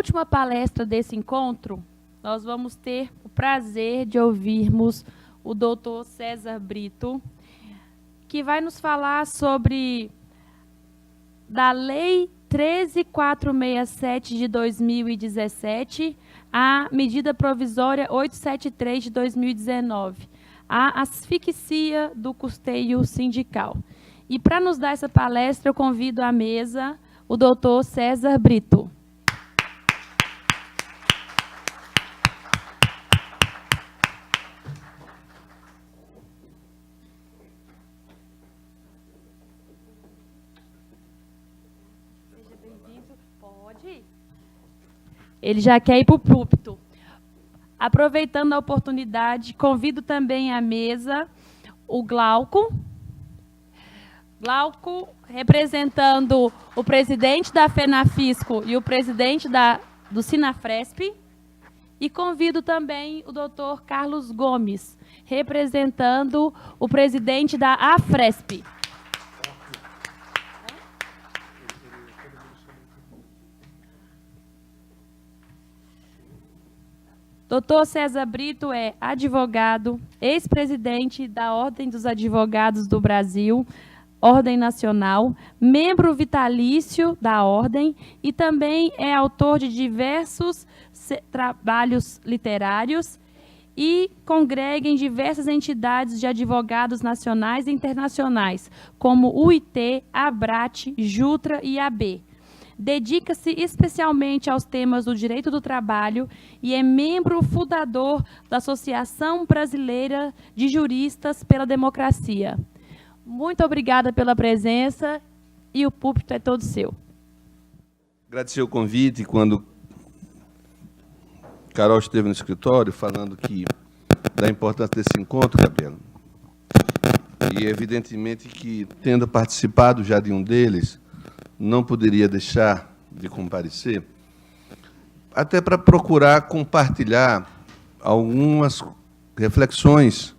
última palestra desse encontro, nós vamos ter o prazer de ouvirmos o doutor César Brito, que vai nos falar sobre da Lei 13.467 de 2017, a medida provisória 873 de 2019, a asfixia do custeio sindical. E para nos dar essa palestra, eu convido à mesa o doutor César Brito. Seja bem-vindo. Pode ir. Ele já quer ir para o púlpito. Aproveitando a oportunidade, convido também à mesa o Glauco. Glauco, representando o presidente da FENAFISCO e o presidente do Sinafresp. E convido também o doutor Carlos Gomes, representando o presidente da AFRESP. Doutor César Brito é advogado, ex-presidente da Ordem dos Advogados do Brasil, Ordem Nacional, membro vitalício da Ordem e também é autor de diversos trabalhos literários e congrega em diversas entidades de advogados nacionais e internacionais, como UIT, ABRAT, JUTRA e AB. Dedica-se especialmente aos temas do direito do trabalho e é membro fundador da Associação Brasileira de Juristas pela Democracia. Muito obrigada pela presença e o púlpito é todo seu. Agradecer o convite. Quando Carol esteve no escritório falando da importância desse encontro, Gabriela, e evidentemente que, tendo participado já de um deles, não poderia deixar de comparecer, até para procurar compartilhar algumas reflexões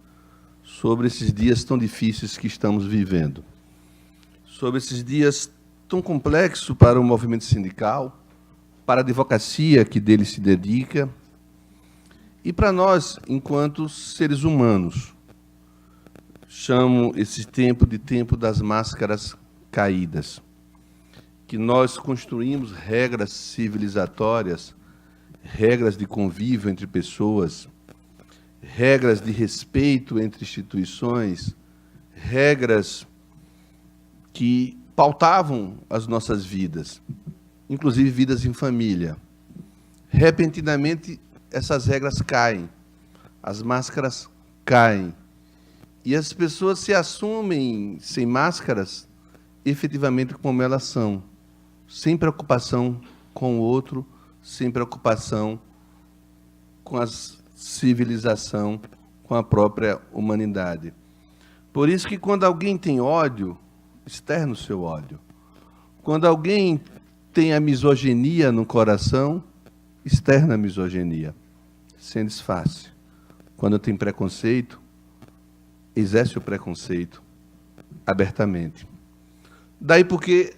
sobre esses dias tão difíceis que estamos vivendo, sobre esses dias tão complexos para o movimento sindical, para a advocacia que dele se dedica, e para nós, enquanto seres humanos. Chamo esse tempo de tempo das máscaras caídas, que nós construímos regras civilizatórias, regras de convívio entre pessoas, regras de respeito entre instituições, regras que pautavam as nossas vidas, inclusive vidas em família. Repentinamente, essas regras caem, as máscaras caem, e as pessoas se assumem sem máscaras, efetivamente como elas são, sem preocupação com o outro, sem preocupação com a civilização, com a própria humanidade. Por isso que quando alguém tem ódio, externa o seu ódio. Quando alguém tem a misoginia no coração, externa a misoginia, sem disfarce. Quando tem preconceito, exerce o preconceito abertamente. Daí porque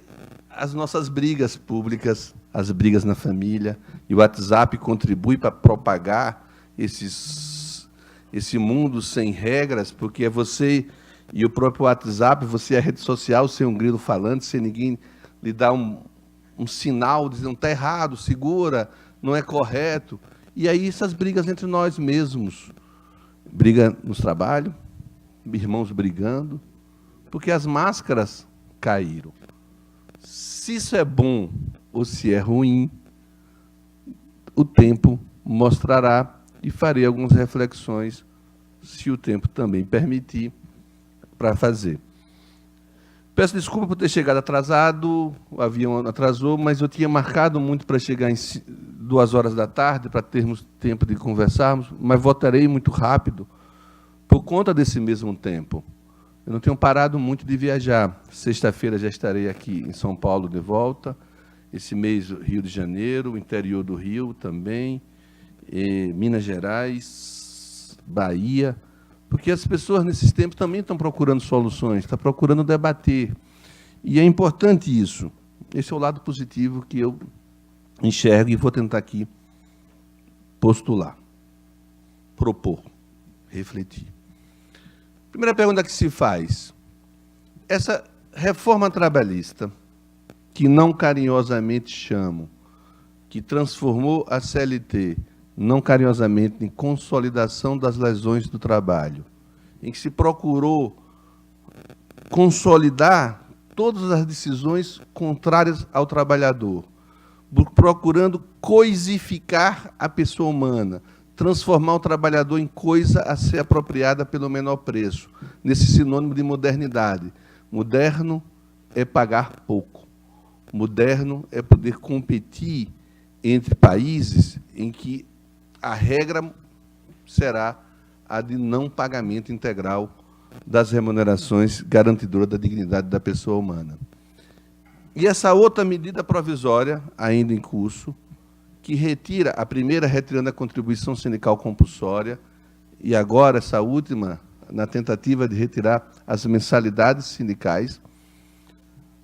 as nossas brigas públicas, as brigas na família, e o WhatsApp contribui para propagar esse mundo sem regras, porque é você e o próprio WhatsApp, você é a rede social, sem um grilo falante, sem ninguém lhe dar um sinal, dizendo, está errado, segura, não é correto. E aí essas brigas entre nós mesmos, briga nos trabalhos, irmãos brigando, porque as máscaras caíram. Se isso é bom ou se é ruim, o tempo mostrará, e farei algumas reflexões, se o tempo também permitir, para fazer. Peço desculpa por ter chegado atrasado, o avião atrasou, mas eu tinha marcado muito para chegar em 14h, para termos tempo de conversarmos, mas voltarei muito rápido, por conta desse mesmo tempo. Eu não tenho parado muito de viajar. Sexta-feira já estarei aqui em São Paulo de volta. Esse mês, Rio de Janeiro, o interior do Rio também, Minas Gerais, Bahia, porque as pessoas, nesses tempos, também estão procurando soluções, estão procurando debater. E é importante isso. Esse é o lado positivo que eu enxergo e vou tentar aqui postular, propor, refletir. Primeira pergunta que se faz: essa reforma trabalhista, que não carinhosamente chamo, que transformou a CLT, não carinhosamente, em consolidação das lesões do trabalho, em que se procurou consolidar todas as decisões contrárias ao trabalhador, procurando coisificar a pessoa humana, transformar o trabalhador em coisa a ser apropriada pelo menor preço, nesse sinônimo de modernidade. Moderno é pagar pouco. Moderno é poder competir entre países em que a regra será a de não pagamento integral das remunerações garantidoras da dignidade da pessoa humana. E essa outra medida provisória, ainda em curso, que retira, a primeira retirando a contribuição sindical compulsória, e agora essa última, na tentativa de retirar as mensalidades sindicais,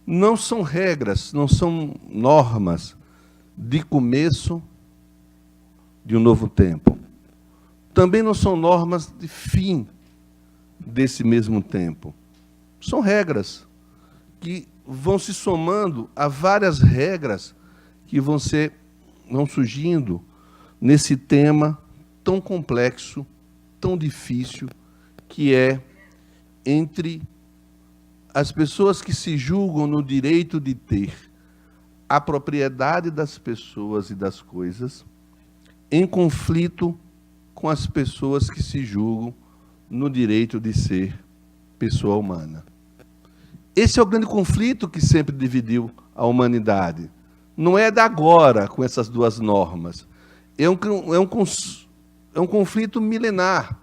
não são regras, não são normas de começo de um novo tempo. Também não são normas de fim desse mesmo tempo. São regras que vão se somando a várias regras que vão surgindo nesse tema tão complexo, tão difícil, que é entre as pessoas que se julgam no direito de ter a propriedade das pessoas e das coisas, em conflito com as pessoas que se julgam no direito de ser pessoa humana. Esse é o grande conflito que sempre dividiu a humanidade. Não é de agora, com essas duas normas. É um conflito milenar.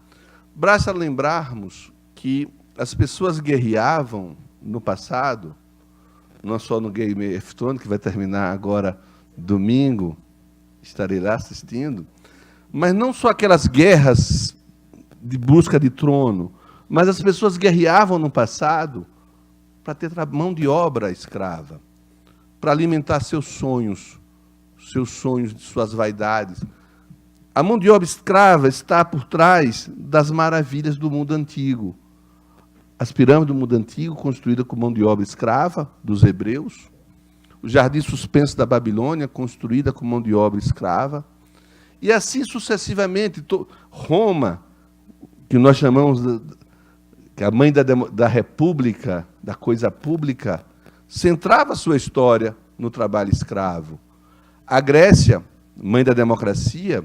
Basta lembrarmos que as pessoas guerreavam no passado, não só no Game of Thrones, que vai terminar agora domingo, estarei lá assistindo, mas não só aquelas guerras de busca de trono, mas as pessoas guerreavam no passado para ter mão de obra escrava, para alimentar seus sonhos de suas vaidades. A mão de obra escrava está por trás das maravilhas do mundo antigo. As pirâmides do mundo antigo, construídas com mão de obra escrava dos hebreus, o jardim suspenso da Babilônia, construída com mão de obra escrava, e assim sucessivamente. Roma, que nós chamamos que a mãe da república, da coisa pública, centrava sua história no trabalho escravo. A Grécia, mãe da democracia,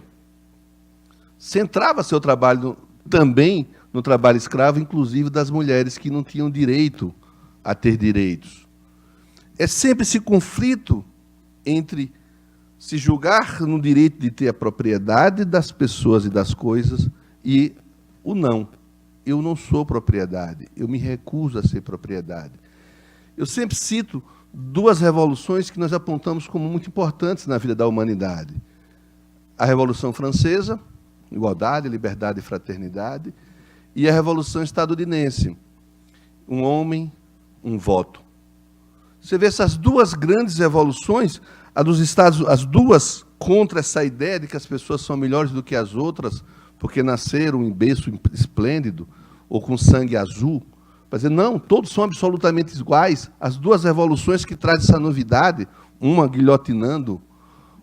centrava seu trabalho também no trabalho escravo, inclusive das mulheres que não tinham direito a ter direitos. É sempre esse conflito entre se julgar no direito de ter a propriedade das pessoas e das coisas e o não. Eu não sou propriedade, eu me recuso a ser propriedade. Eu sempre cito duas revoluções que nós apontamos como muito importantes na vida da humanidade. A Revolução Francesa, igualdade, liberdade e fraternidade, e a Revolução Estadunidense, um homem, um voto. Você vê essas duas grandes revoluções, a dos Estados, as duas contra essa ideia de que as pessoas são melhores do que as outras, porque nasceram em berço esplêndido, ou com sangue azul, para dizer, não, todos são absolutamente iguais. As duas revoluções que trazem essa novidade, uma guilhotinando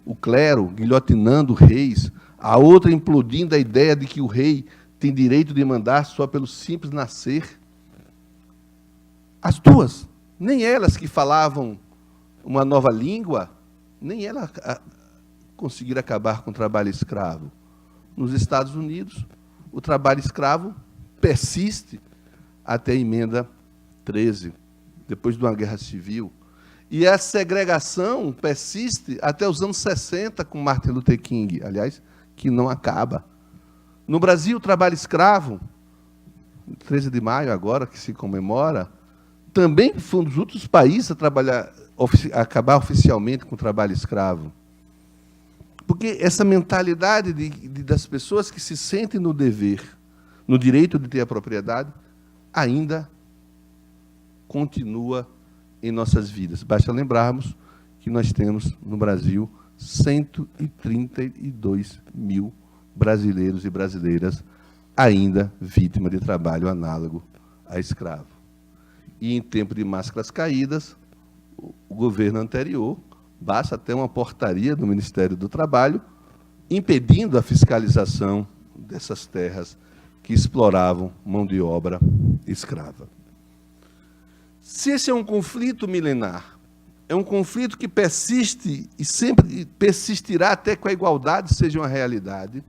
o clero, guilhotinando reis, a outra implodindo a ideia de que o rei tem direito de mandar só pelo simples nascer. As duas, nem elas que falavam uma nova língua, nem elas conseguiram acabar com o trabalho escravo. Nos Estados Unidos, o trabalho escravo persiste até a emenda 13, depois de uma guerra civil. E a segregação persiste até os anos 60, com Martin Luther King, aliás, que não acaba. No Brasil, o trabalho escravo, 13 de maio agora, que se comemora, também foi um dos outros países a acabar oficialmente com o trabalho escravo. Porque essa mentalidade das pessoas que se sentem no dever, no direito de ter a propriedade, ainda continua em nossas vidas. Basta lembrarmos que nós temos, no Brasil, 132 mil brasileiros e brasileiras ainda vítimas de trabalho análogo a escravo. E, em tempo de máscaras caídas, o governo anterior, basta até uma portaria do Ministério do Trabalho, impedindo a fiscalização dessas terras que exploravam mão de obra escrava. Se esse é um conflito milenar, é um conflito que persiste e sempre persistirá até que a igualdade seja uma realidade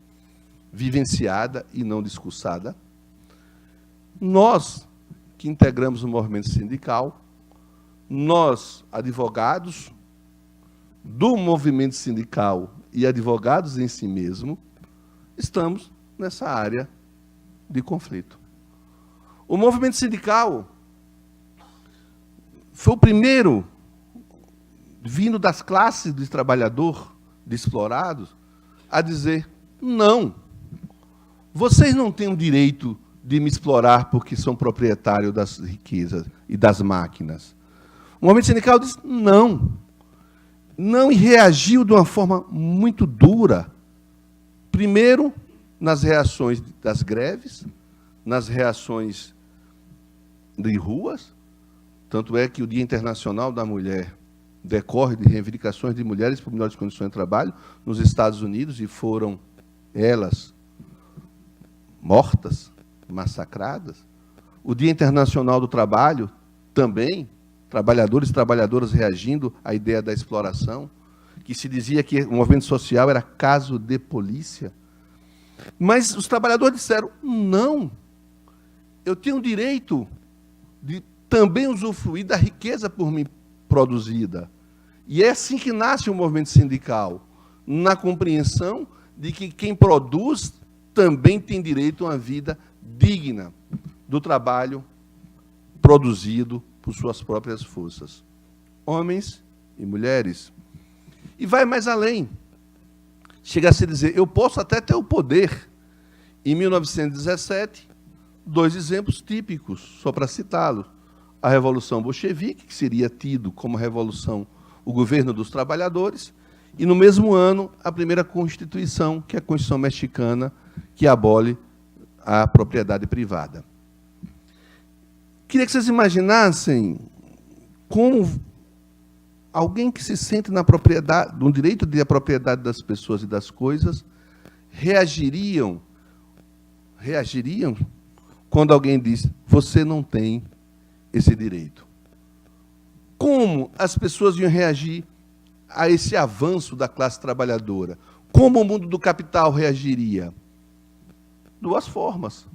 vivenciada e não discursada, nós que integramos o movimento sindical, nós, advogados do movimento sindical e advogados em si mesmo, estamos nessa área de conflito. O movimento sindical foi o primeiro, vindo das classes de trabalhador, de explorados, a dizer: não, vocês não têm o direito de me explorar porque são proprietários das riquezas e das máquinas. O movimento sindical disse não. Não, e reagiu de uma forma muito dura. Primeiro, nas reações das greves, nas reações de ruas. Tanto é que o Dia Internacional da Mulher decorre de reivindicações de mulheres por melhores condições de trabalho nos Estados Unidos, e foram elas mortas, massacradas. O Dia Internacional do Trabalho também, trabalhadores e trabalhadoras reagindo à ideia da exploração, que se dizia que o movimento social era caso de polícia. Mas os trabalhadores disseram: não, eu tenho o direito de também usufruir da riqueza por mim produzida. E é assim que nasce o movimento sindical, na compreensão de que quem produz também tem direito a uma vida digna do trabalho produzido por suas próprias forças, homens e mulheres. E vai mais além. Chega a se dizer: eu posso até ter o poder. Em 1917, dois exemplos típicos, só para citá-los: a Revolução Bolchevique, que seria tido como revolução, o governo dos trabalhadores, e, no mesmo ano, a primeira Constituição, que é a Constituição Mexicana, que abole a propriedade privada. Queria que vocês imaginassem como alguém que se sente na propriedade, no direito de a propriedade das pessoas e das coisas, reagiriam quando alguém diz: você não tem esse direito. Como as pessoas iam reagir a esse avanço da classe trabalhadora? Como o mundo do capital reagiria? Duas formas,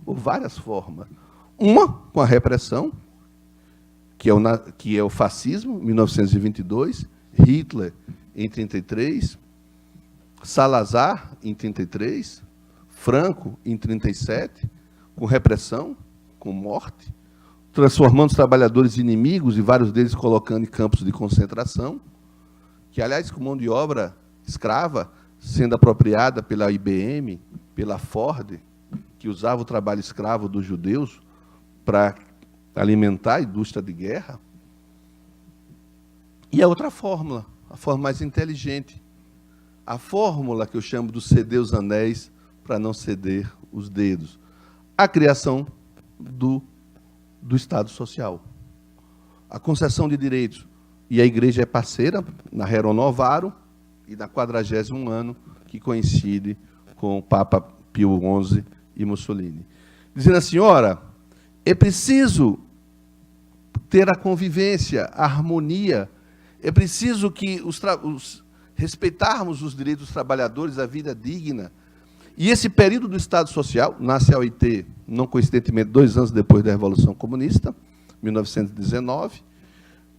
ou várias formas. Uma, com a repressão, que é o fascismo, 1922, Hitler, em 1933, Salazar, em 1933, Franco, em 1937, com repressão, com morte, transformando os trabalhadores em inimigos e vários deles colocando em campos de concentração, que, aliás, com mão de obra escrava, sendo apropriada pela IBM, pela Ford, que usava o trabalho escravo dos judeus para alimentar a indústria de guerra. E a outra fórmula, a forma mais inteligente, a fórmula que eu chamo de ceder os anéis para não ceder os dedos, a criação do Estado Social, a concessão de direitos. E a Igreja é parceira na Rerum Novarum e na 40º ano, que coincide com o Papa Pio XI e Mussolini. Dizendo assim: ora, é preciso ter a convivência, a harmonia, é preciso que respeitarmos os direitos dos trabalhadores, a vida digna. E esse período do Estado Social, nasce a OIT, não coincidentemente, 2 anos depois da Revolução Comunista, 1919,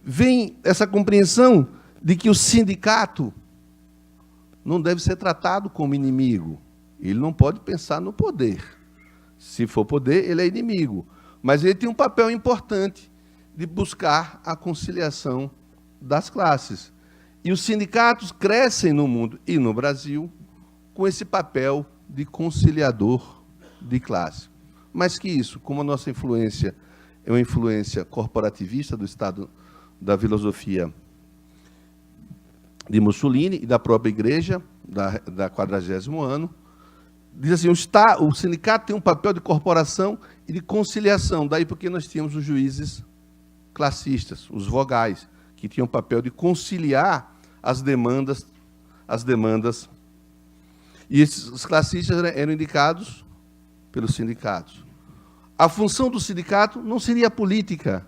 vem essa compreensão de que o sindicato não deve ser tratado como inimigo. Ele não pode pensar no poder. Se for poder, ele é inimigo. Mas ele tem um papel importante de buscar a conciliação das classes. E os sindicatos crescem no mundo e no Brasil com esse papel de conciliador de classe. Mais que isso, como a nossa influência é uma influência corporativista do Estado, da filosofia de Mussolini e da própria Igreja, da 40º ano, diz assim, o sindicato tem um papel de corporação e de conciliação, daí porque nós tínhamos os juízes classistas, os vogais, que tinham o papel de conciliar as demandas, e os classistas eram indicados pelos sindicatos. A função do sindicato não seria política,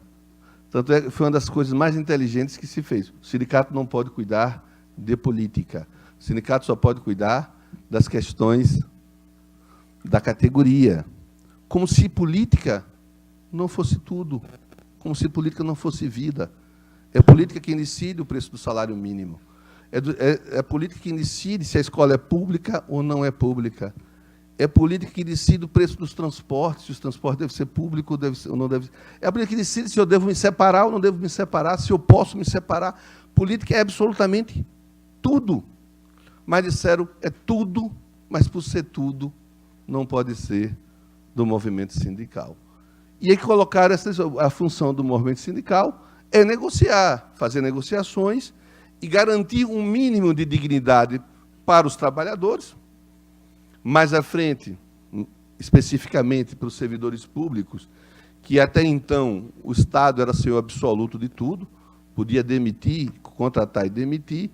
tanto é que foi uma das coisas mais inteligentes que se fez. O sindicato não pode cuidar de política, o sindicato só pode cuidar das questões da categoria, como se política não fosse tudo, como se política não fosse vida. É política quem decide o preço do salário mínimo. É política quem decide se a escola é pública ou não é pública. É política que decide o preço dos transportes, se os transportes devem ser públicos ou não devem ser. É a política que decide se eu devo me separar ou não devo me separar, se eu posso me separar. Política é absolutamente tudo. Mas disseram, é tudo, mas por ser tudo, não pode ser do movimento sindical. E aí colocaram a função do movimento sindical é negociar, fazer negociações e garantir um mínimo de dignidade para os trabalhadores. Mais à frente, especificamente para os servidores públicos, que até então o Estado era senhor absoluto de tudo, podia demitir, contratar e demitir.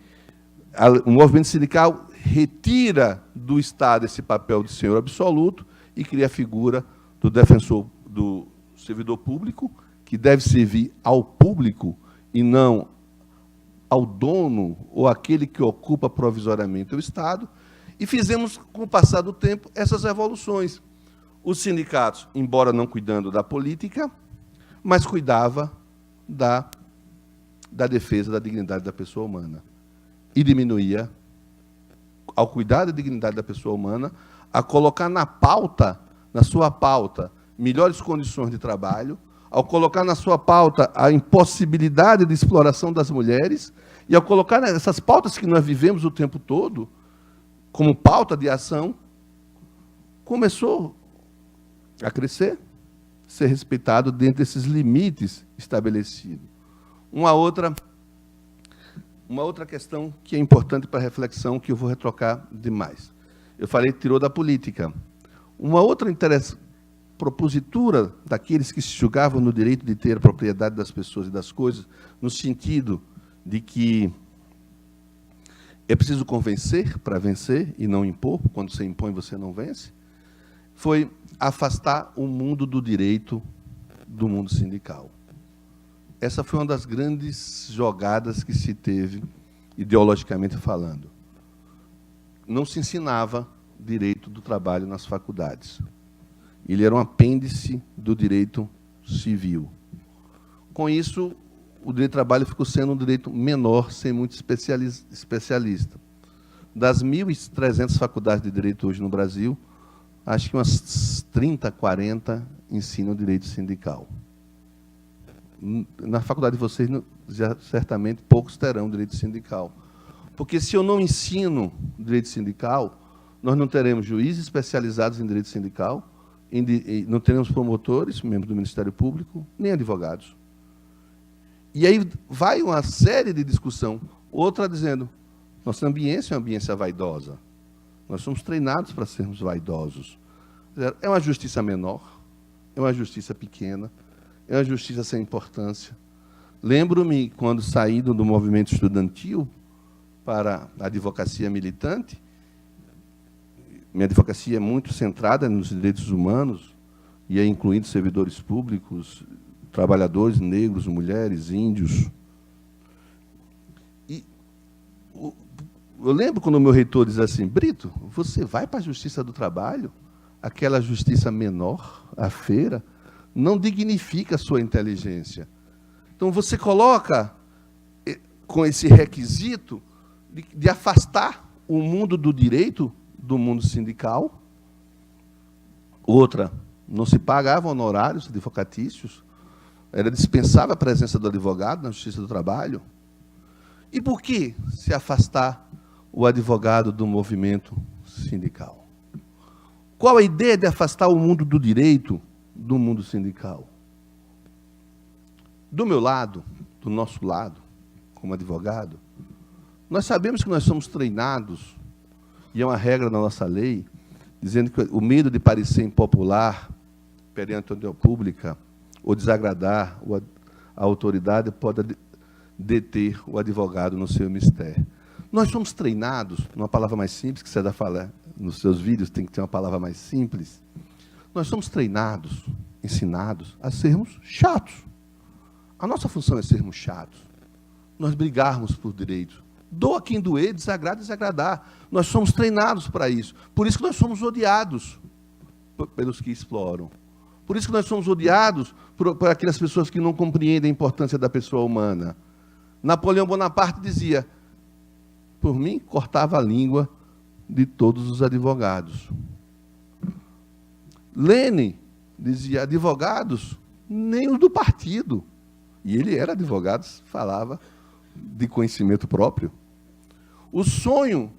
O movimento sindical retira do Estado esse papel de senhor absoluto e cria a figura do defensor do servidor público, que deve servir ao público e não ao dono ou aquele que ocupa provisoriamente o Estado. E fizemos, com o passar do tempo, essas evoluções. Os sindicatos, embora não cuidando da política, mas cuidava da defesa da dignidade da pessoa humana. E diminuía, ao cuidar da dignidade da pessoa humana, a colocar na sua pauta, melhores condições de trabalho, ao colocar na sua pauta a impossibilidade de exploração das mulheres, e ao colocar essas pautas que nós vivemos o tempo todo, como pauta de ação, começou a crescer, ser respeitado dentro desses limites estabelecidos. Uma outra questão que é importante para a reflexão, que eu vou retrocar demais. Eu falei, tirou da política. Uma outra propositura daqueles que se julgavam no direito de ter a propriedade das pessoas e das coisas, no sentido de que é preciso convencer para vencer e não impor, quando você impõe você não vence, foi afastar o mundo do direito do mundo sindical. Essa foi uma das grandes jogadas que se teve, ideologicamente falando. Não se ensinava direito do trabalho nas faculdades. Ele era um apêndice do direito civil. Com isso, o direito do trabalho ficou sendo um direito menor, sem muito especialista. Das 1.300 faculdades de direito hoje no Brasil, acho que umas 30, 40 ensinam direito sindical. Na faculdade de vocês, já, certamente, poucos terão direito sindical. Porque se eu não ensino direito sindical, nós não teremos juízes especializados em direito sindical, não teremos promotores, membros do Ministério Público, nem advogados. E aí vai uma série de discussão, outra dizendo, nossa ambiência é uma ambiência vaidosa. Nós somos treinados para sermos vaidosos. É uma justiça menor, é uma justiça pequena, é uma justiça sem importância. Lembro-me, quando saí do movimento estudantil para a advocacia militante, minha advocacia é muito centrada nos direitos humanos, e é incluindo servidores públicos, trabalhadores negros, mulheres, índios. E eu lembro quando o meu reitor dizia assim, Brito, você vai para a Justiça do Trabalho, aquela justiça menor, a feira, não dignifica a sua inteligência. Então, você coloca com esse requisito de afastar o mundo do direito do mundo sindical. Outra, não se pagava honorários advocatícios, era dispensável a presença do advogado na Justiça do Trabalho. E por que se afastar o advogado do movimento sindical? Qual a ideia de afastar o mundo do direito do mundo sindical? Do meu lado, do nosso lado, como advogado, Nós sabemos que nós somos treinados, e é uma regra na nossa lei, dizendo que o medo de parecer impopular perante a opinião pública ou desagradar a autoridade pode deter o advogado no seu mistério. Nós somos treinados, numa palavra mais simples, que você dá falar nos seus vídeos, tem que ter uma palavra mais simples. Nós somos treinados, ensinados a sermos chatos. A nossa função é sermos chatos. Nós brigarmos por direitos. Doa quem doer, desagrada, desagradar. Nós somos treinados para isso. Por isso que nós somos odiados pelos que exploram. Por isso que nós somos odiados por aquelas pessoas que não compreendem a importância da pessoa humana. Napoleão Bonaparte dizia, por mim, cortava a língua de todos os advogados. Lênin dizia, advogados, nem os do partido. E ele era advogado, falava de conhecimento próprio. O sonho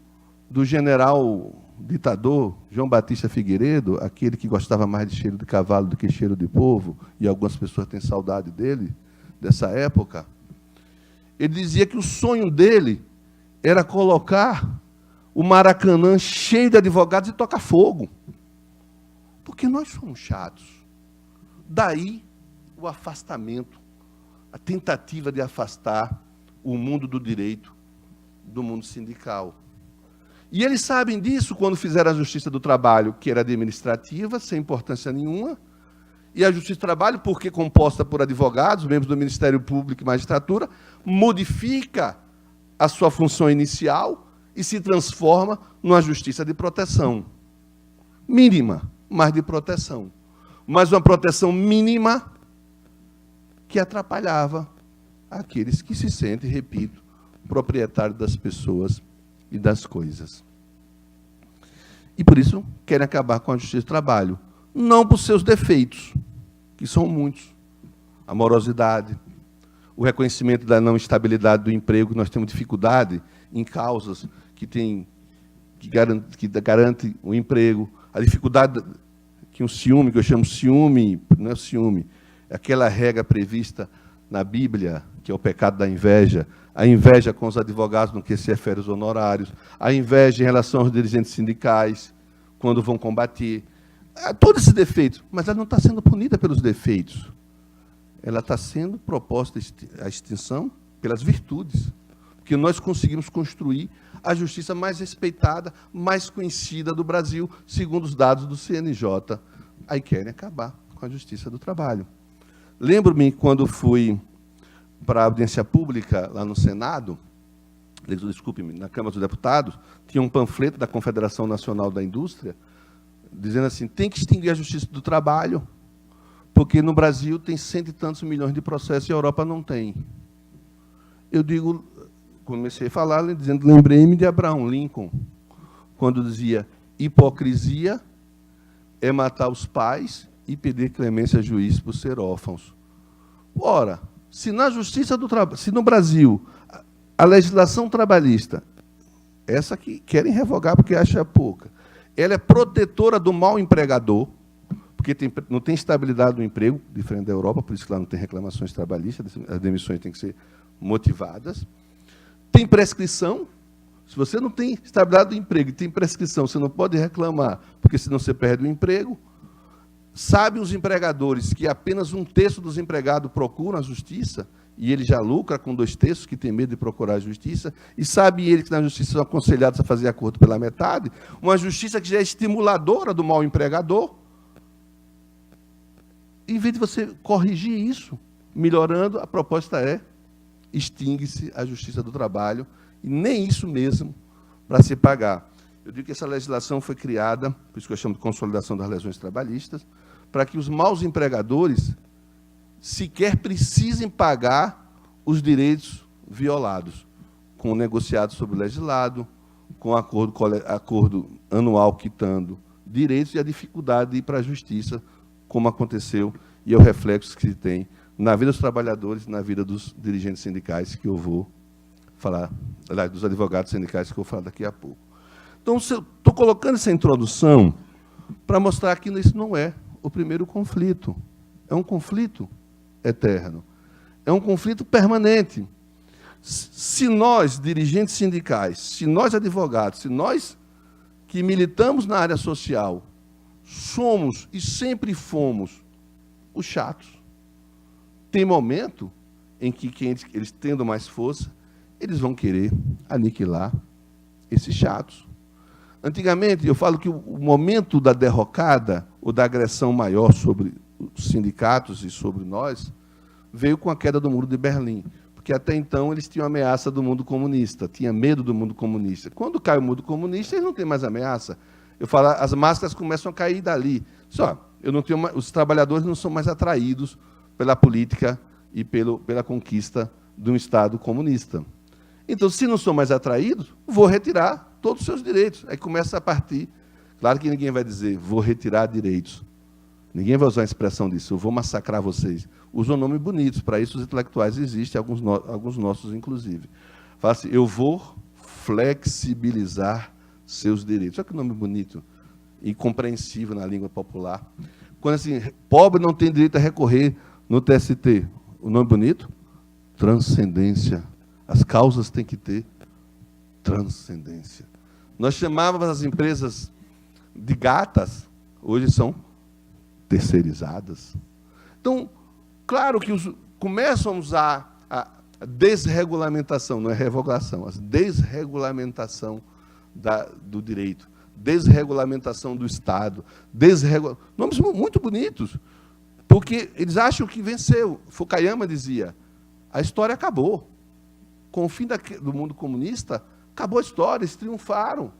do general ditador João Batista Figueiredo, aquele que gostava mais de cheiro de cavalo do que cheiro de povo, e algumas pessoas têm saudade dele, dessa época, ele dizia que o sonho dele era colocar o Maracanã cheio de advogados e tocar fogo. Porque nós somos chatos. Daí o afastamento, a tentativa de afastar o mundo do direito do mundo sindical. E eles sabem disso quando fizeram a Justiça do Trabalho, que era administrativa, sem importância nenhuma, e a Justiça do Trabalho, porque composta por advogados, membros do Ministério Público e magistratura, modifica a sua função inicial e se transforma numa justiça de proteção. Mínima, mas de proteção. Mas uma proteção mínima que atrapalhava aqueles que se sentem, repito, proprietários das pessoas e das coisas. E por isso querem acabar com a Justiça do Trabalho. Não por seus defeitos, que são muitos. A morosidade, o reconhecimento da não estabilidade do emprego, nós temos dificuldade em causas que garante o emprego, a dificuldade que um ciúme, que eu chamo ciúme, não é ciúme, é aquela regra prevista na Bíblia, que é o pecado da inveja, a inveja com os advogados no que se refere aos honorários, a inveja em relação aos dirigentes sindicais, quando vão combater, todos esses defeitos, mas ela não está sendo punida pelos defeitos, ela está sendo proposta a extinção pelas virtudes, porque nós conseguimos construir a justiça mais respeitada, mais conhecida do Brasil, segundo os dados do CNJ. Aí querem acabar com a Justiça do Trabalho. Lembro-me quando fui para a audiência pública lá no Senado, desculpe-me, na Câmara dos Deputados, tinha um panfleto da Confederação Nacional da Indústria, dizendo assim, tem que extinguir a Justiça do Trabalho, porque no Brasil tem 100 e tantos milhões de processos e a Europa não tem. Eu digo, comecei a falar, dizendo, lembrei-me de Abraham Lincoln, quando dizia, hipocrisia é matar os pais e pedir clemência a juiz por ser órfãos. Ora, se na Justiça do Trabalho, se no Brasil a legislação trabalhista, essa que querem revogar porque acha pouca, ela é protetora do mau empregador, porque não tem estabilidade do emprego, diferente da Europa, por isso que lá não tem reclamações trabalhistas, as demissões têm que ser motivadas. Tem prescrição, se você não tem estabilidade do emprego e tem prescrição, você não pode reclamar, porque senão você perde o emprego. Sabem os empregadores que apenas 1/3 dos empregados procuram a justiça, e ele já lucra com 2/3 que tem medo de procurar a justiça, e sabe ele que na justiça são aconselhados a fazer acordo pela metade, uma justiça que já é estimuladora do mau empregador. Em vez de você corrigir isso, melhorando, a proposta é extingue-se a Justiça do Trabalho, e nem isso mesmo para se pagar. Eu digo que essa legislação foi criada, por isso que eu chamo de consolidação das lesões trabalhistas, para que os maus empregadores sequer precisem pagar os direitos violados, com o negociado sobre o legislado, com acordo anual quitando direitos e a dificuldade de ir para a justiça, como aconteceu, e é o reflexo que se tem na vida dos trabalhadores e na vida dos dirigentes sindicais, que eu vou falar, dos advogados sindicais, que eu vou falar daqui a pouco. Então, estou colocando essa introdução para mostrar que isso não é o primeiro conflito. É um conflito eterno. É um conflito permanente. Se nós, dirigentes sindicais, se nós, advogados, se nós que militamos na área social, somos e sempre fomos os chatos, tem momento em que eles tendo mais força, eles vão querer aniquilar esses chatos. Antigamente, eu falo que o momento da derrocada ou da agressão maior sobre os sindicatos e sobre nós veio com a queda do Muro de Berlim, porque até então eles tinham ameaça do mundo comunista, tinham medo do mundo comunista. Quando cai o mundo comunista, eles não têm mais ameaça. Eu falo, as máscaras começam a cair dali. Só, os trabalhadores não são mais atraídos pela política e pela conquista de um Estado comunista. Então, se não são mais atraídos, vou retirar todos os seus direitos. Aí começa a partir. Claro que ninguém vai dizer, vou retirar direitos. Ninguém vai usar a expressão disso, eu vou massacrar vocês. Usam nomes bonitos, para isso os intelectuais existem, alguns nossos, inclusive. Fala assim, eu vou flexibilizar seus direitos. Olha que nome bonito e compreensível na língua popular. Quando assim, pobre não tem direito a recorrer no TST. O nome bonito? Transcendência. As causas têm que ter transcendência. Nós chamávamos as empresas de gatas, hoje são terceirizadas. Então, claro que começam a usar a desregulamentação, não é revogação, a desregulamentação do direito, desregulamentação do Estado, nomes muito bonitos, porque eles acham que venceu. Fukuyama dizia, a história acabou. Com o fim do mundo comunista, acabou a história, eles triunfaram.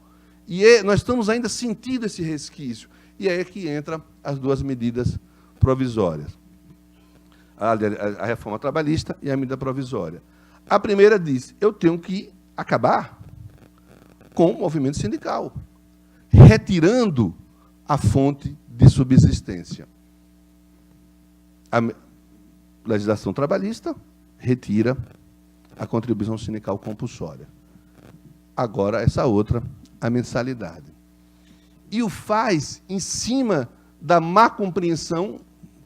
E nós estamos ainda sentindo esse resquício. E é aí que entram as duas medidas provisórias. A reforma trabalhista e a medida provisória. A primeira diz, eu tenho que acabar com o movimento sindical, retirando a fonte de subsistência. A legislação trabalhista retira a contribuição sindical compulsória. Agora, essa outra, a mensalidade. E o faz em cima da má compreensão,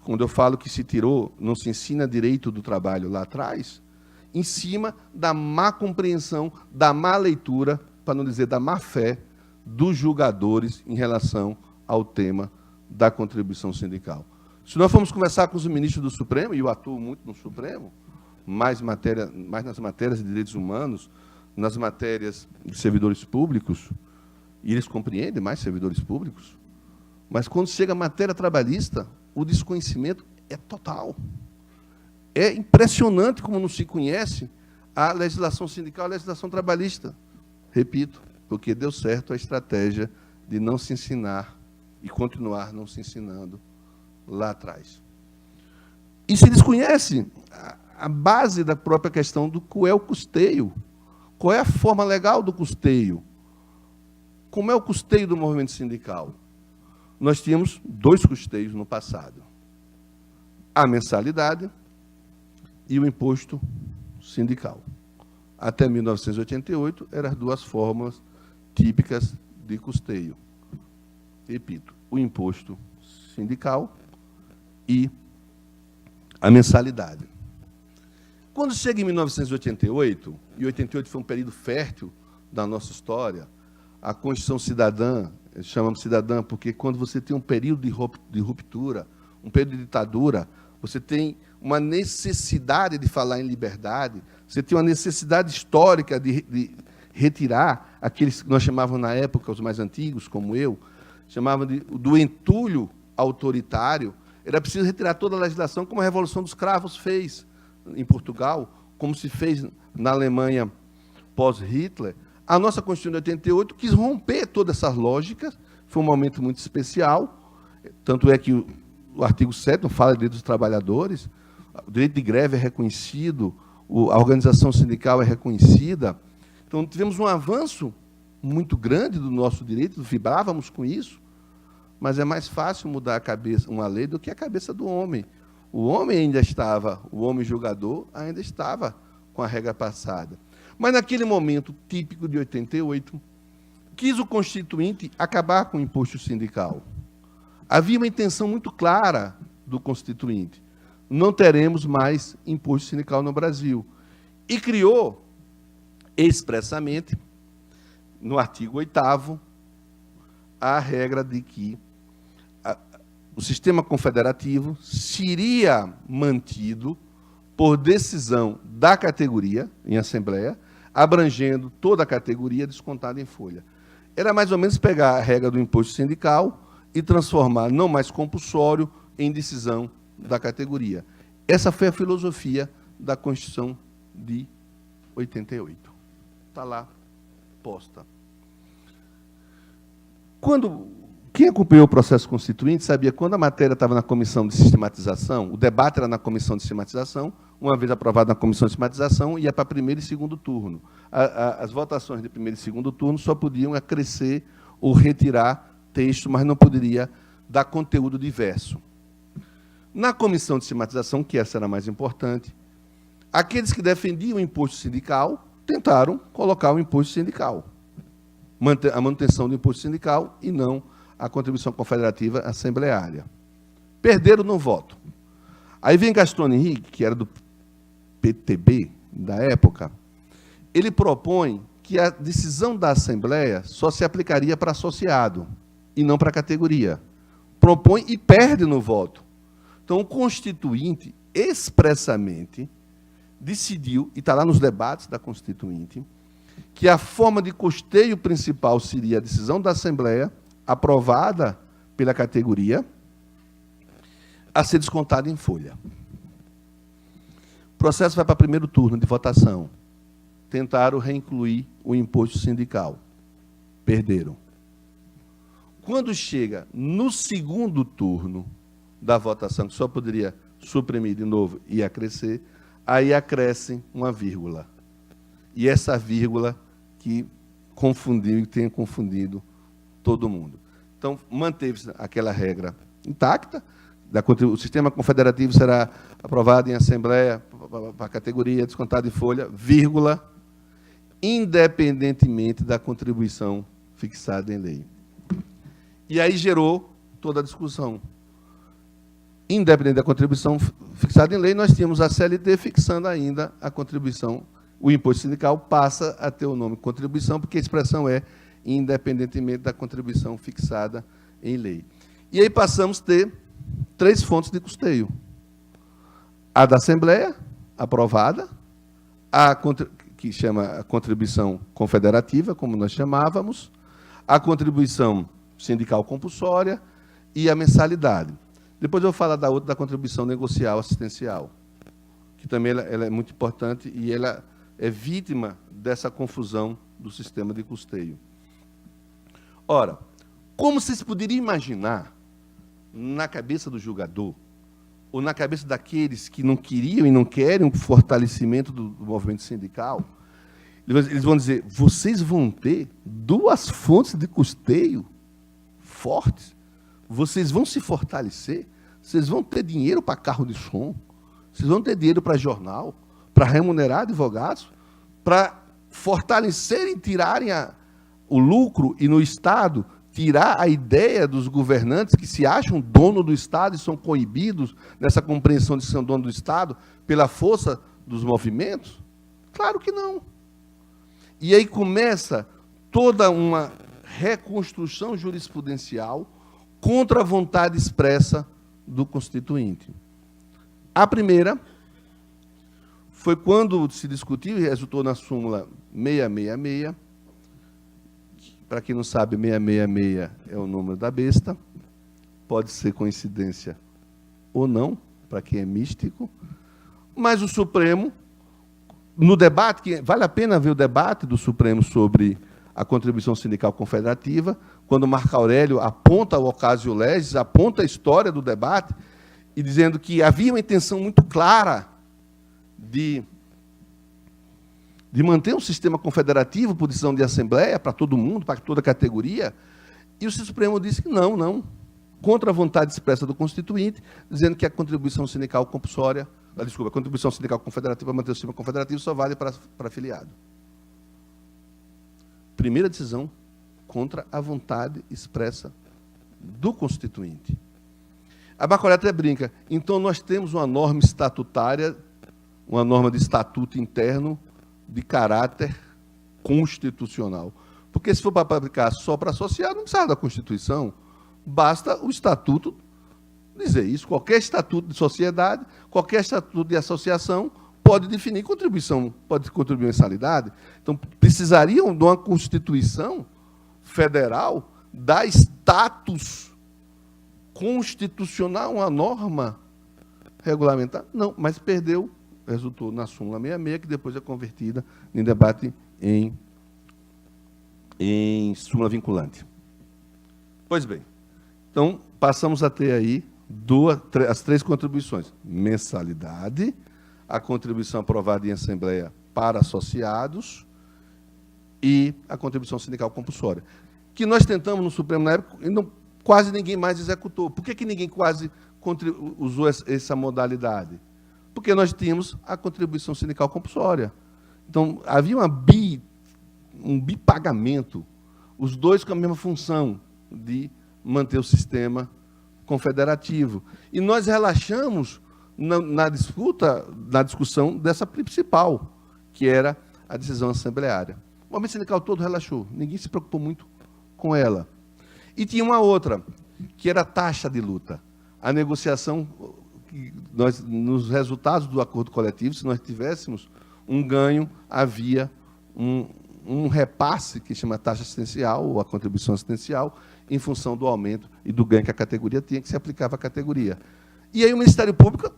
quando eu falo que se tirou, não se ensina direito do trabalho lá atrás, em cima da má compreensão, da má leitura, para não dizer da má fé, dos julgadores em relação ao tema da contribuição sindical. Se nós formos conversar com os ministros do Supremo, e eu atuo muito no Supremo, mais nas matérias de direitos humanos, nas matérias de servidores públicos, e eles compreendem mais servidores públicos, mas quando chega a matéria trabalhista, o desconhecimento é total. É impressionante como não se conhece a legislação sindical e a legislação trabalhista. Repito, porque deu certo a estratégia de não se ensinar e continuar não se ensinando lá atrás. E se desconhece a base da própria questão do qual é o custeio. Qual é a forma legal do custeio? Como é o custeio do movimento sindical? Nós tínhamos dois custeios no passado. A mensalidade e o imposto sindical. Até 1988, eram as duas formas típicas de custeio. Repito, o imposto sindical e a mensalidade. Quando chega em 1988, e 88 foi um período fértil da nossa história, a Constituição Cidadã, chamamos cidadã porque quando você tem um período de ruptura, um período de ditadura, você tem uma necessidade de falar em liberdade, você tem uma necessidade histórica de retirar aqueles que nós chamávamos na época, os mais antigos, como eu, chamavam do entulho autoritário. Era preciso retirar toda a legislação, como a Revolução dos Cravos fez em Portugal, como se fez na Alemanha pós-Hitler. A nossa Constituição de 88 quis romper todas essas lógicas, foi um momento muito especial, tanto é que o artigo 7º fala de direito dos trabalhadores, o direito de greve é reconhecido, a organização sindical é reconhecida. Então, tivemos um avanço muito grande do nosso direito, vibrávamos com isso, mas é mais fácil mudar a cabeça, uma lei, do que a cabeça do homem. O homem o homem julgador ainda estava com a regra passada. Mas, naquele momento típico de 88, quis o Constituinte acabar com o imposto sindical. Havia uma intenção muito clara do Constituinte. Não teremos mais imposto sindical no Brasil. E criou expressamente, no artigo 8º, a regra de que o sistema confederativo seria mantido por decisão da categoria, em assembleia, abrangendo toda a categoria descontada em folha. Era mais ou menos pegar a regra do imposto sindical e transformar, não mais compulsório, em decisão da categoria. Essa foi a filosofia da Constituição de 88. Está lá posta. Quem acompanhou o processo constituinte sabia que quando a matéria estava na comissão de sistematização, o debate era na comissão de sistematização, uma vez aprovado na comissão de sistematização, ia para primeiro e segundo turno. As votações de primeiro e segundo turno só podiam acrescer ou retirar texto, mas não poderia dar conteúdo diverso. Na comissão de sistematização, que essa era a mais importante, aqueles que defendiam o imposto sindical tentaram colocar o imposto sindical, a manutenção do imposto sindical e não a contribuição confederativa assembleária. Perderam no voto. Aí vem Gastone Henrique, que era do PTB da época, ele propõe que a decisão da Assembleia só se aplicaria para associado e não para categoria. Propõe e perde no voto. Então, o Constituinte expressamente decidiu, e está lá nos debates da Constituinte, que a forma de custeio principal seria a decisão da Assembleia, aprovada pela categoria, a ser descontada em folha. O processo vai para primeiro turno de votação. Tentaram reincluir o imposto sindical. Perderam. Quando chega no segundo turno da votação, que só poderia suprimir de novo e acrescer, aí acrescem uma vírgula. E essa vírgula que confundiu e tem confundido todo mundo. Então, manteve-se aquela regra intacta, o sistema confederativo será aprovado em assembleia para a categoria descontada em folha, vírgula, independentemente da contribuição fixada em lei. E aí gerou toda a discussão. Independente da contribuição fixada em lei, nós tínhamos a CLT fixando ainda a contribuição. O imposto sindical passa a ter o nome contribuição, porque a expressão é independentemente da contribuição fixada em lei. E aí passamos a ter 3 fontes de custeio. A da Assembleia, aprovada, que chama a contribuição confederativa, como nós chamávamos, a contribuição sindical compulsória e a mensalidade. Depois eu vou falar da outra, da contribuição negocial assistencial, que também ela é muito importante e ela é vítima dessa confusão do sistema de custeio. Ora, como vocês poderiam imaginar, na cabeça do julgador, ou na cabeça daqueles que não queriam e não querem o fortalecimento do movimento sindical, eles vão dizer, vocês vão ter 2 fontes de custeio fortes, vocês vão se fortalecer, vocês vão ter dinheiro para carro de som, vocês vão ter dinheiro para jornal, para remunerar advogados, para fortalecer e tirarem o lucro e no Estado, tirar a ideia dos governantes que se acham dono do Estado e são coibidos nessa compreensão de ser dono do Estado pela força dos movimentos? Claro que não. E aí começa toda uma reconstrução jurisprudencial contra a vontade expressa do Constituinte. A primeira foi quando se discutiu e resultou na súmula 666. Para quem não sabe, 666 é o número da besta. Pode ser coincidência ou não, para quem é místico. Mas o Supremo, no debate, que vale a pena ver o debate do Supremo sobre a contribuição sindical confederativa, quando Marco Aurélio aponta o Ocasio Legis, aponta a história do debate, e dizendo que havia uma intenção muito clara de manter um sistema confederativo por decisão de assembleia, para todo mundo, para toda categoria, e o Supremo disse que não, contra a vontade expressa do Constituinte, dizendo que a contribuição sindical compulsória, a contribuição sindical confederativa, manter o sistema confederativo, só vale para afiliado. Primeira decisão contra a vontade expressa do Constituinte. A Bacuré até brinca, então nós temos uma norma estatutária, uma norma de estatuto interno, de caráter constitucional. Porque se for para aplicar só para associado, não precisa da Constituição, basta o estatuto dizer isso. Qualquer estatuto de sociedade, qualquer estatuto de associação pode definir contribuição, pode contribuir mensalidade. Então, precisariam de uma Constituição federal dar status constitucional, uma norma regulamentar. Não, mas perdeu, resultou na súmula 66, que depois é convertida em debate em súmula vinculante. Pois bem, então passamos a ter aí as 3 contribuições: mensalidade, a contribuição aprovada em assembleia para associados e a contribuição sindical compulsória, que nós tentamos no Supremo na época e quase ninguém mais executou. Por que ninguém quase usou essa modalidade? Porque nós tínhamos a contribuição sindical compulsória. Então, havia um bipagamento, os dois com a mesma função de manter o sistema confederativo. E nós relaxamos na discussão dessa principal, que era a decisão assembleária. O movimento sindical todo relaxou, ninguém se preocupou muito com ela. E tinha uma outra, que era a taxa de luta. A negociação, nos resultados do acordo coletivo, se nós tivéssemos um ganho, havia um repasse, que chama taxa assistencial, ou a contribuição assistencial, em função do aumento e do ganho que a categoria tinha, que se aplicava à categoria. E aí o Ministério Público,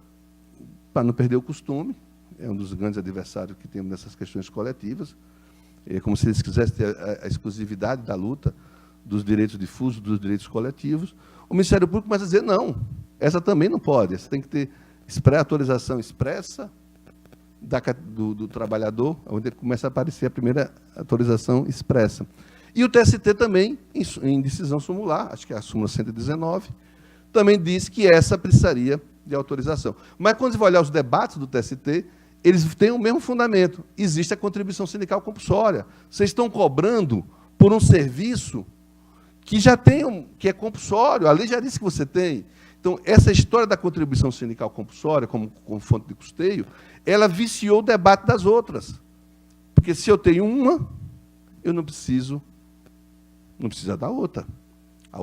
para não perder o costume, é um dos grandes adversários que temos nessas questões coletivas, é como se eles quisessem ter a exclusividade da luta dos direitos difusos, dos direitos coletivos. O Ministério Público começa a dizer, não, essa também não pode, essa tem que ter autorização expressa do trabalhador, onde começa a aparecer a primeira autorização expressa. E o TST também, em decisão sumular, acho que é a súmula 119, também diz que essa precisaria de autorização. Mas, quando você vai olhar os debates do TST, eles têm o mesmo fundamento. Existe a contribuição sindical compulsória. Vocês estão cobrando por um serviço que já tem, que é compulsório. A lei já disse que você tem. Então, essa história da contribuição sindical compulsória, como fonte de custeio, ela viciou o debate das outras. Porque se eu tenho uma, eu não precisa da outra. A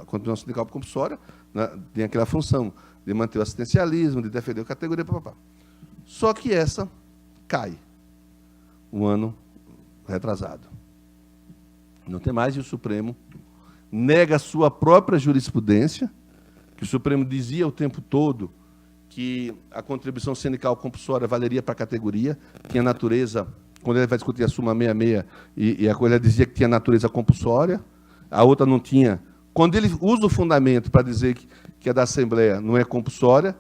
contribuição sindical compulsória, né, tem aquela função de manter o assistencialismo, de defender a categoria, papapá. Só que essa cai um ano retrasado. Não tem mais, e o Supremo nega a sua própria jurisprudência, que o Supremo dizia o tempo todo que a contribuição sindical compulsória valeria para a categoria, tinha natureza, quando ele vai discutir a súmula 66, e a coisa dizia que tinha natureza compulsória, a outra não tinha. Quando ele usa o fundamento para dizer que a da Assembleia não é compulsória,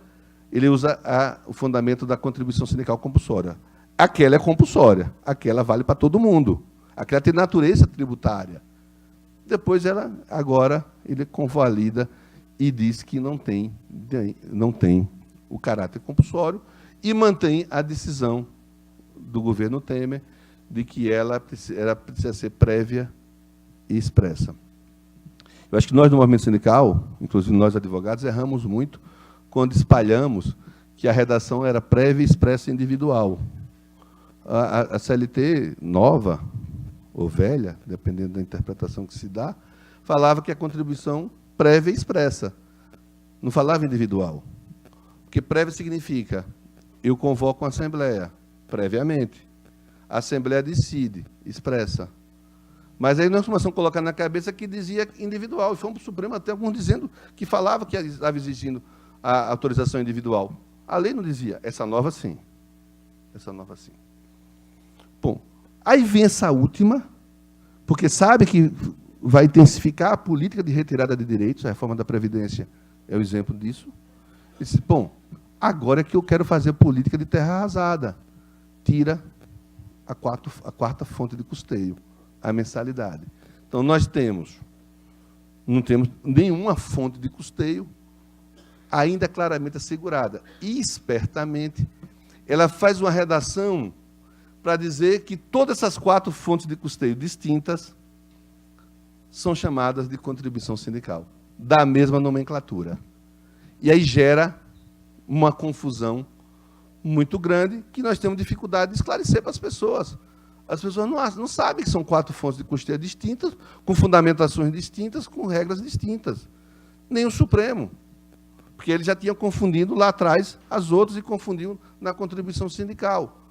ele usa o fundamento da contribuição sindical compulsória. Aquela é compulsória, aquela vale para todo mundo. Aquela tem natureza tributária. Depois, agora, ele convalida e diz que não tem o caráter compulsório e mantém a decisão do governo Temer de que ela precisa ser prévia e expressa. Eu acho que nós, no movimento sindical, inclusive nós, advogados, erramos muito quando espalhamos que a redação era prévia, expressa e individual. A CLT nova, ou velha, dependendo da interpretação que se dá, falava que a contribuição prévia e expressa. Não falava individual. Porque prévia significa, eu convoco uma assembleia, previamente. A assembleia decide, expressa. Mas aí nós começamos a colocar na cabeça que dizia individual, e fomos para o Supremo até alguns dizendo que falava que estava exigindo a autorização individual. A lei não dizia, essa nova sim. Essa nova sim. Bom, aí vem essa última, porque sabe que vai intensificar a política de retirada de direitos, a reforma da Previdência é o exemplo disso. E disse, bom, agora é que eu quero fazer política de terra arrasada. Tira a quarta fonte de custeio, a mensalidade. Então, nós não temos nenhuma fonte de custeio ainda claramente assegurada. E, espertamente, ela faz uma redação para dizer que todas essas 4 fontes de custeio distintas são chamadas de contribuição sindical, da mesma nomenclatura. E aí gera uma confusão muito grande que nós temos dificuldade de esclarecer para as pessoas. As pessoas não sabem que são 4 fontes de custeio distintas, com fundamentações distintas, com regras distintas. Nem o Supremo, porque eles já tinham confundido lá atrás as outras e confundiam na contribuição sindical.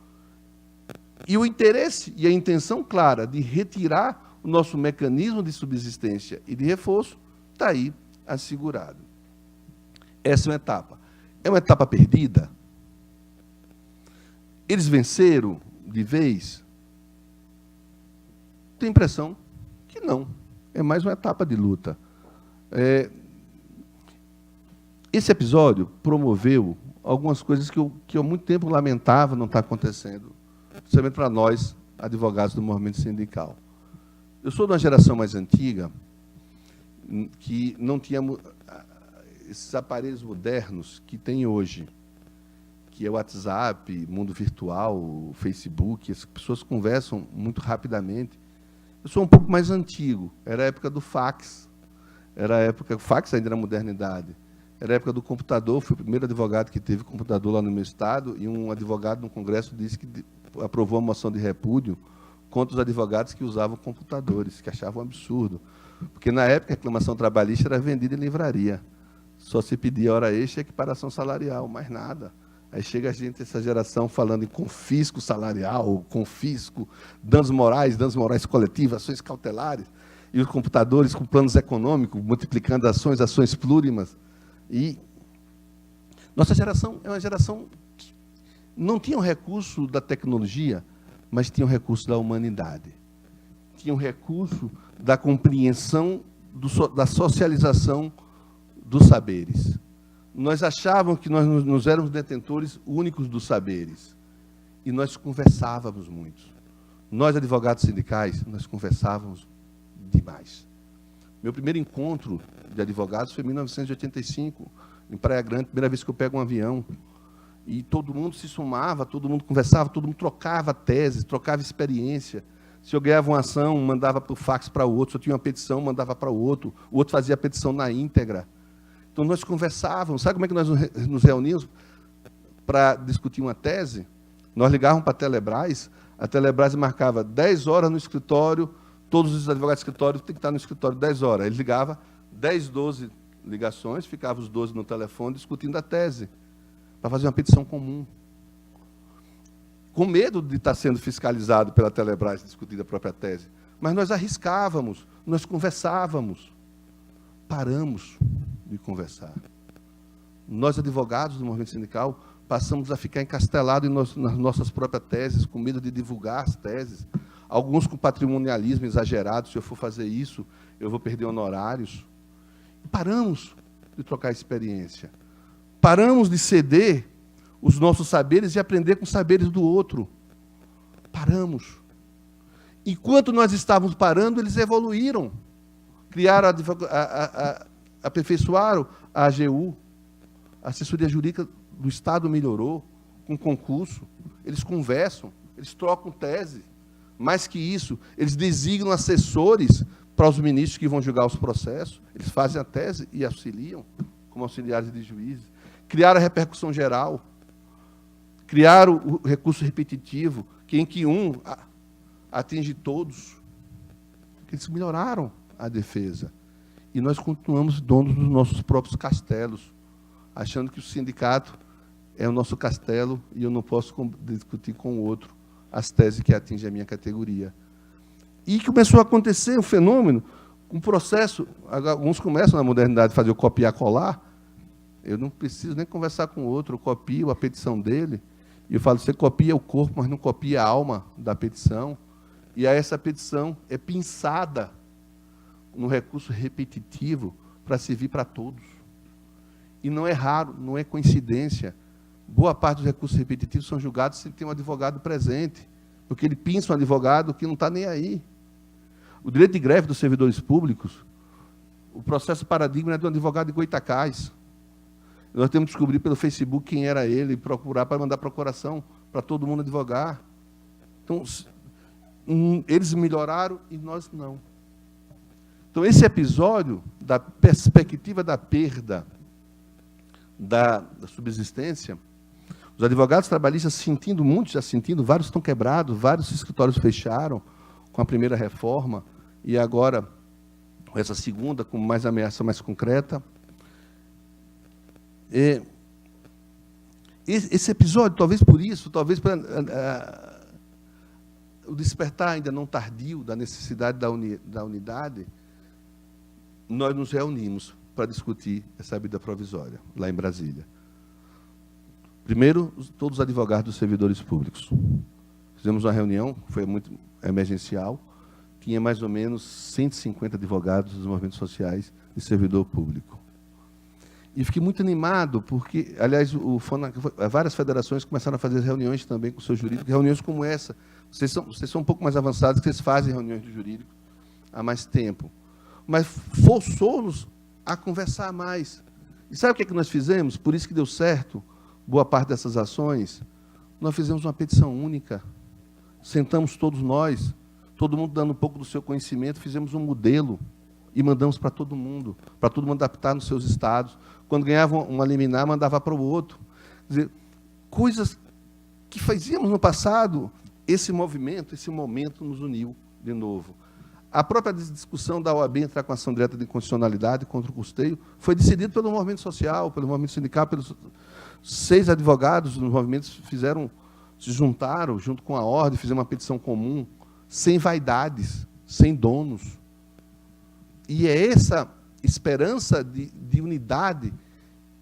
E o interesse e a intenção clara de retirar o nosso mecanismo de subsistência e de reforço está aí assegurado. Essa é uma etapa. É uma etapa perdida? Eles venceram de vez? Tenho a impressão que não. É mais uma etapa de luta. Esse episódio promoveu algumas coisas que eu há muito tempo lamentava não estar acontecendo, principalmente para nós, advogados do movimento sindical. Eu sou de uma geração mais antiga, que não tinha esses aparelhos modernos que tem hoje, que é o WhatsApp, mundo virtual, Facebook, as pessoas conversam muito rapidamente. Eu sou um pouco mais antigo, era a época do fax, o fax ainda era modernidade, era a época do computador, fui o primeiro advogado que teve computador lá no meu estado, e um advogado no Congresso disse que aprovou a moção de repúdio contra os advogados que usavam computadores, que achavam um absurdo, porque na época a reclamação trabalhista era vendida em livraria, só se pedia hora extra e equiparação salarial, mais nada. Aí chega a gente, essa geração, falando em confisco salarial, confisco, danos morais coletivos, ações cautelares, e os computadores com planos econômicos, multiplicando ações plurimas. E nossa geração é uma geração que não tinha o recurso da tecnologia, mas tinha o recurso da humanidade. Tinha o recurso da compreensão, da socialização dos saberes. Nós achávamos que nós éramos detentores únicos dos saberes. E nós conversávamos muito. Nós, advogados sindicais, nós conversávamos demais. Meu primeiro encontro de advogados foi em 1985, em Praia Grande, primeira vez que eu pego um avião. E todo mundo se somava, todo mundo conversava, todo mundo trocava teses, trocava experiência. Se eu ganhava uma ação, mandava por fax para o outro. Se eu tinha uma petição, mandava para o outro fazia a petição na íntegra. Então, nós conversávamos. Sabe como é que nós nos reuníamos para discutir uma tese? Nós ligávamos para a Telebrás marcava 10 horas no escritório, todos os advogados do escritório têm que estar no escritório 10 horas. Ele ligava 10, 12 ligações, ficava os 12 no telefone discutindo a tese, para fazer uma petição comum. Com medo de estar sendo fiscalizado pela Telebrás discutindo a própria tese. Mas nós arriscávamos, nós conversávamos. Paramos de conversar. Nós, advogados do movimento sindical, passamos a ficar encastelados nas nossas próprias teses, com medo de divulgar as teses, alguns com patrimonialismo exagerado, se eu for fazer isso, eu vou perder honorários. Paramos de trocar experiência. Paramos de ceder os nossos saberes e aprender com os saberes do outro. Paramos. Enquanto nós estávamos parando, eles evoluíram. Criaram, aperfeiçoaram a AGU, a assessoria jurídica do Estado melhorou, com concurso. Eles conversam, eles trocam tese. Mais que isso, eles designam assessores para os ministros que vão julgar os processos. Eles fazem a tese e auxiliam, como auxiliares de juízes. Criaram a repercussão geral. Criaram o recurso repetitivo, em que um atinge todos. Eles melhoraram a defesa. E nós continuamos donos dos nossos próprios castelos, achando que o sindicato é o nosso castelo e eu não posso discutir com o outro as teses que atingem a minha categoria. E começou a acontecer um fenômeno, um processo, alguns começam na modernidade a fazer o copiar-colar, eu não preciso nem conversar com o outro, eu copio a petição dele, e eu falo, você copia o corpo, mas não copia a alma da petição, e aí essa petição é pinçada no recurso repetitivo para servir para todos. E não é raro, não é coincidência. Boa parte dos recursos repetitivos são julgados sem ter um advogado presente, porque ele pinça um advogado que não está nem aí. O direito de greve dos servidores públicos, o processo paradigma é do advogado de Goitacás. Nós temos que descobrir pelo Facebook quem era ele, e procurar para mandar procuração para todo mundo advogar. Então, eles melhoraram e nós não. Então, esse episódio da perspectiva da perda da subsistência Os advogados trabalhistas sentindo, muitos já sentindo, vários estão quebrados, vários escritórios fecharam com a primeira reforma, e agora, com essa segunda, com mais ameaça mais concreta. Esse episódio, talvez por isso, talvez o despertar ainda não tardio da necessidade da unidade, nós nos reunimos para discutir essa medida provisória, lá em Brasília. Primeiro, todos os advogados dos servidores públicos. Fizemos uma reunião, foi muito emergencial, tinha mais ou menos 150 advogados dos movimentos sociais e servidor público. E fiquei muito animado, porque, aliás, várias federações começaram a fazer reuniões também com o seu jurídico, reuniões como essa. Vocês são um pouco mais avançados, que vocês fazem reuniões do jurídico há mais tempo. Mas forçou-nos a conversar mais. E sabe o que é que nós fizemos? Por isso que deu certo boa parte dessas ações. Nós fizemos uma petição única. Sentamos todos nós, todo mundo dando um pouco do seu conhecimento, fizemos um modelo e mandamos para todo mundo adaptar nos seus estados. Quando ganhava uma liminar, mandava para o outro. Quer dizer, coisas que fazíamos no passado, esse movimento, esse momento nos uniu de novo. A própria discussão da OAB entrar com ação direta de inconstitucionalidade contra o custeio foi decidida pelo movimento social, pelo movimento sindical, pelos 6 advogados dos movimentos se juntaram junto com a ordem, fizeram uma petição comum, sem vaidades, sem donos. E é essa esperança de unidade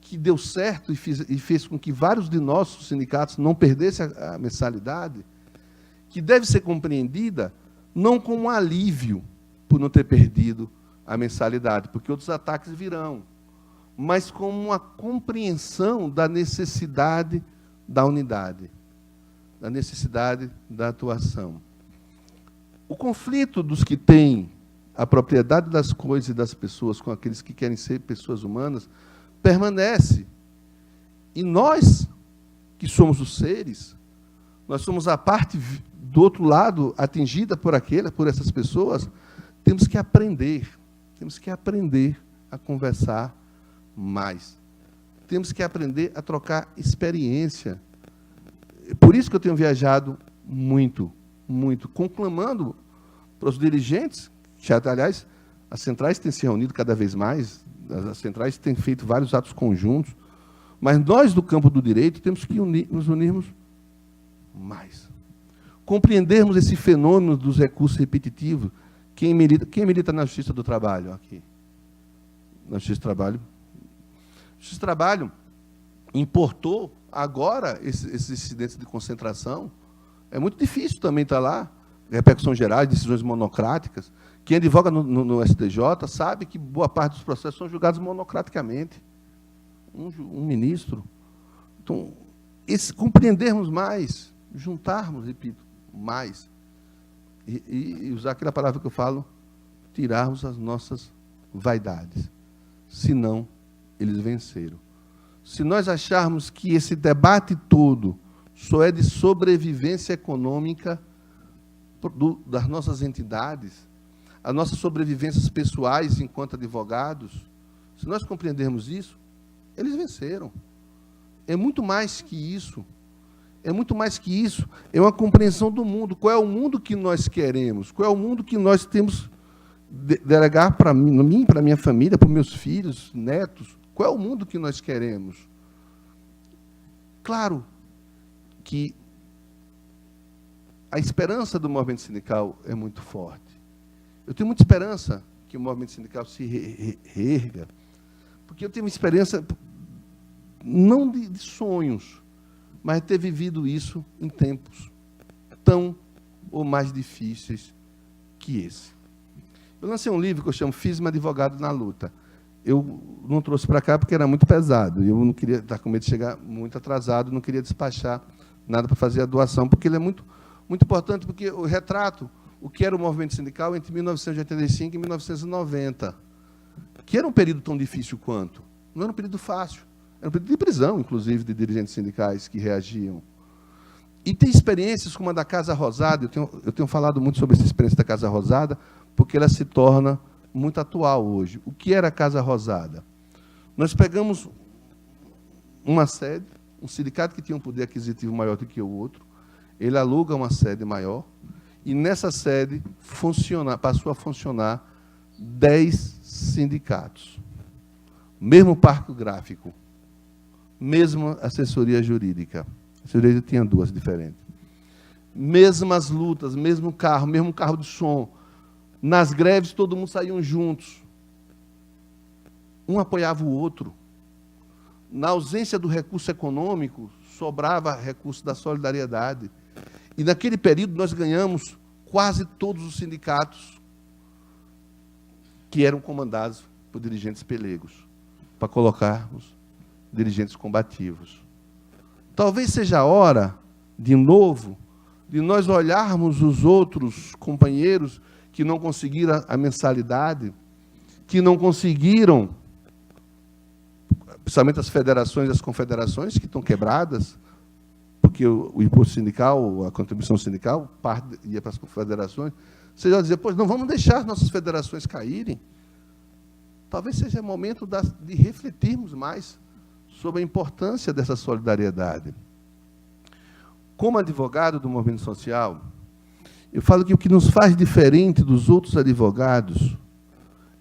que deu certo e fez com que vários de nossos sindicatos não perdessem a mensalidade, que deve ser compreendida não como um alívio por não ter perdido a mensalidade, porque outros ataques virão, mas como uma compreensão da necessidade da unidade, da necessidade da atuação. O conflito dos que têm a propriedade das coisas e das pessoas com aqueles que querem ser pessoas humanas permanece. E nós, que somos os seres, nós somos a parte do outro lado atingida por essas pessoas, temos que aprender a conversar mais. Temos que aprender a trocar experiência. Por isso que eu tenho viajado muito, conclamando para os dirigentes, que, aliás, as centrais têm se reunido cada vez mais, as centrais têm feito vários atos conjuntos, mas nós, do campo do direito, temos que nos unirmos mais. Compreendermos esse fenômeno dos recursos repetitivos. Quem milita na Justiça do Trabalho? Aqui. Na Justiça do Trabalho. A Justiça do Trabalho importou agora esses incidentes de concentração. É muito difícil também estar lá. Repercussões gerais, decisões monocráticas. Quem advoga no STJ sabe que boa parte dos processos são julgados monocraticamente. Um ministro. Então, compreendermos mais, juntarmos, repito, mais, e usar aquela palavra que eu falo, tirarmos as nossas vaidades. Senão, eles venceram. Se nós acharmos que esse debate todo só é de sobrevivência econômica das nossas entidades, as nossas sobrevivências pessoais enquanto advogados, se nós compreendermos isso, eles venceram. É muito mais que isso. É muito mais que isso. É uma compreensão do mundo. Qual é o mundo que nós queremos? Qual é o mundo que nós temos de delegar para mim, para minha família, para meus filhos, netos? Qual é o mundo que nós queremos? Claro que a esperança do movimento sindical é muito forte. Eu tenho muita esperança que o movimento sindical se reerga, porque eu tenho uma experiência, não de sonhos, mas ter vivido isso em tempos tão ou mais difíceis que esse. Eu lancei um livro que eu chamo Fiz-me Advogado na Luta. Eu não trouxe para cá porque era muito pesado, eu não queria estar com medo de chegar muito atrasado, não queria despachar nada para fazer a doação, porque ele é muito importante, porque eu retrato o que era o movimento sindical entre 1985 e 1990, que era um período tão difícil quanto. Não era um período fácil. Era um período de prisão, inclusive, de dirigentes sindicais que reagiam. E tem experiências como a da Casa Rosada, eu tenho falado muito sobre essa experiência da Casa Rosada, porque ela se torna muito atual hoje. O que era a Casa Rosada? Nós pegamos uma sede, um sindicato que tinha um poder aquisitivo maior do que o outro, ele aluga uma sede maior, e nessa sede passou a funcionar 10 sindicatos. Mesmo parque gráfico, mesma assessoria jurídica. A assessoria jurídica tinha 2 diferentes. Mesmas lutas, mesmo carro de som. Nas greves, todo mundo saíam juntos. Um apoiava o outro. Na ausência do recurso econômico, sobrava recurso da solidariedade. E, naquele período, nós ganhamos quase todos os sindicatos que eram comandados por dirigentes pelegos, para colocarmos dirigentes combativos. Talvez seja a hora, de novo, de nós olharmos os outros companheiros que não conseguiram a mensalidade, que não conseguiram, principalmente as federações e as confederações, que estão quebradas, porque o imposto sindical, a contribuição sindical, parte ia para as confederações. Você já dizia, pois não vamos deixar as nossas federações caírem. Talvez seja o momento de refletirmos mais sobre a importância dessa solidariedade. Como advogado do movimento social, eu falo que o que nos faz diferente dos outros advogados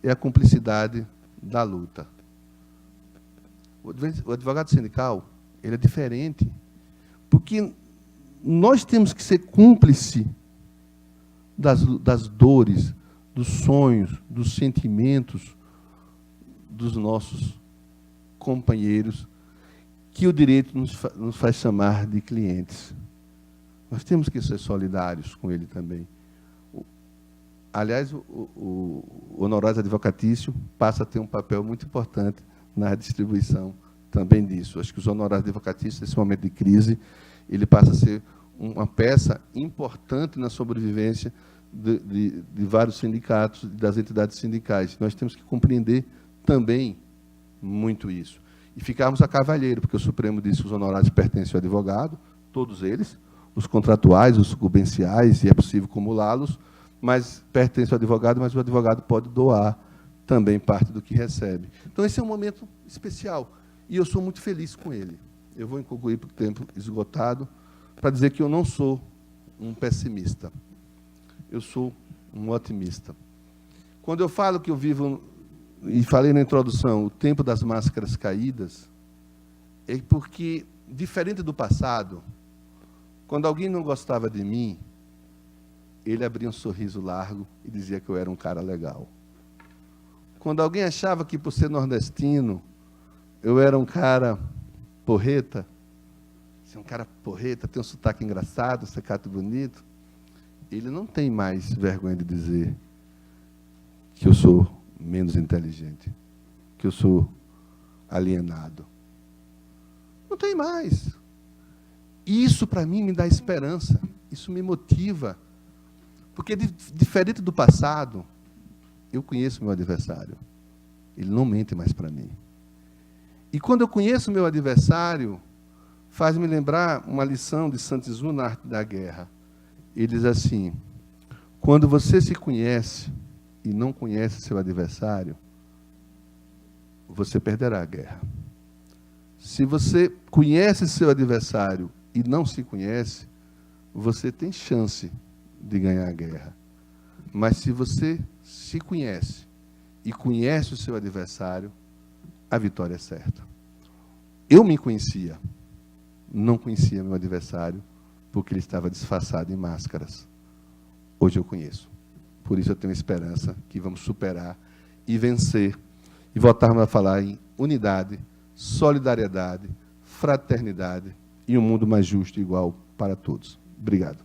é a cumplicidade da luta. O advogado sindical, ele é diferente, porque nós temos que ser cúmplice das dores, dos sonhos, dos sentimentos dos nossos companheiros, que o direito nos faz chamar de clientes. Nós temos que ser solidários com ele também. Aliás, o honorário advocatício passa a ter um papel muito importante na distribuição também disso. Acho que os honorários advocatícios, nesse momento de crise, ele passa a ser uma peça importante na sobrevivência de vários sindicatos, das entidades sindicais. Nós temos que compreender também muito isso. E ficarmos a cavalheiro, porque o Supremo disse que os honorários pertencem ao advogado, todos eles, os contratuais, os sucumbenciais, e é possível acumulá-los, mas pertence ao advogado, mas o advogado pode doar também parte do que recebe. Então, esse é um momento especial, e eu sou muito feliz com ele. Eu vou concluir por tempo esgotado, para dizer que eu não sou um pessimista, eu sou um otimista. Quando eu falo que eu vivo, e falei na introdução, o tempo das máscaras caídas, é porque, diferente do passado, quando alguém não gostava de mim, ele abria um sorriso largo e dizia que eu era um cara legal. Quando alguém achava que, por ser nordestino, eu era um cara porreta, um cara porreta, tem um sotaque engraçado, um secato bonito, ele não tem mais vergonha de dizer que eu sou menos inteligente, que eu sou alienado. Não tem mais. Isso, para mim, me dá esperança, isso me motiva, porque, diferente do passado, eu conheço meu adversário, ele não mente mais para mim. E quando eu conheço meu adversário, faz-me lembrar uma lição de Sun Tzu na Arte da Guerra. Ele diz assim, quando você se conhece e não conhece seu adversário, você perderá a guerra. Se você conhece seu adversário e não se conhece, você tem chance de ganhar a guerra. Mas se você se conhece e conhece o seu adversário, a vitória é certa. Eu me conhecia, não conhecia meu adversário, porque ele estava disfarçado em máscaras. Hoje eu conheço. Por isso eu tenho esperança que vamos superar e vencer, e voltarmos a falar em unidade, solidariedade, fraternidade e um mundo mais justo e igual para todos. Obrigado.